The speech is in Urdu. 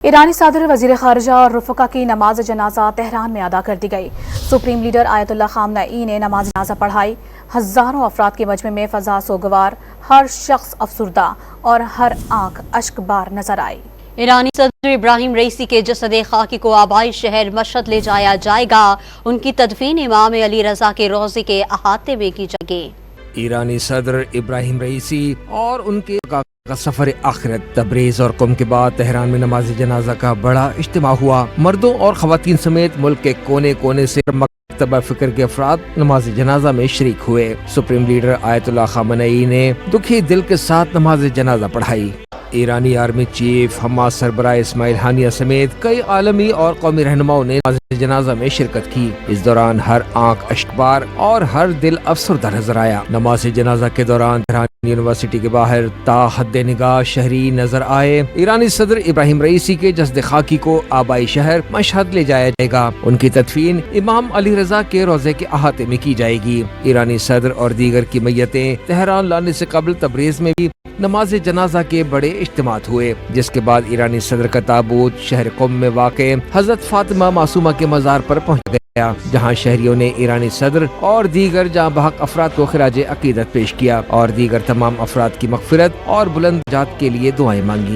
ایرانی صدر وزیر خارجہ اور رفقا کی نماز جنازہ تہران میں ادا کر دی گئی۔ سپریم لیڈر آیت اللہ خامنئی نے نماز جنازہ پڑھائی۔ ہزاروں افراد کے مجمع میں فضا سوگوار، ہر شخص افسردہ اور ہر آنکھ اشک بار نظر آئی۔ ایرانی صدر ابراہیم رئیسی کے جسد خاکی کو آبائی شہر مشہد لے جایا جائے گا۔ ان کی تدفین امام علی رضا کے روضے کے احاطے میں کی جائے گی۔ ایرانی صدر ابراہیم رئیسی اور ان کے کا سفر آخرت تبریز اور قم کے بعد تہران میں نماز جنازہ کا بڑا اجتماع ہوا۔ مردوں اور خواتین سمیت ملک کے کونے کونے سے مکتبہ فکر کے افراد نماز جنازہ میں شریک ہوئے۔ سپریم لیڈر آیت اللہ خامنئی نے دکھی دل کے ساتھ نماز جنازہ پڑھائی۔ ایرانی آرمی چیف حماس سربراہ اسماعیل ہانیہ سمیت کئی عالمی اور قومی رہنماؤں نے نماز جنازہ میں شرکت کی۔ اس دوران ہر آنکھ اشکبار اور ہر دل افسردہ نظر آیا۔ نماز جنازہ کے دوران تہران یونیورسٹی کے باہر تا حد نگاہ شہری نظر آئے۔ ایرانی صدر ابراہیم رئیسی کے جسد خاکی کو آبائی شہر مشہد لے جایا جائے گا۔ ان کی تدفین امام علی رضا کے روضے کے احاطے میں کی جائے گی۔ ایرانی صدر اور دیگر کی میتیں تہران لانے سے قبل تبریز میں بھی نماز جنازہ کے بڑے اجتماعات ہوئے، جس کے بعد ایرانی صدر کا تابوت شہر قم میں واقع حضرت فاطمہ معصومہ کے مزار پر پہنچ گیا، جہاں شہریوں نے ایرانی صدر اور دیگر جاں بحق افراد کو خراج عقیدت پیش کیا اور دیگر تمام افراد کی مغفرت اور بلند درجات کے لیے دعائیں مانگی۔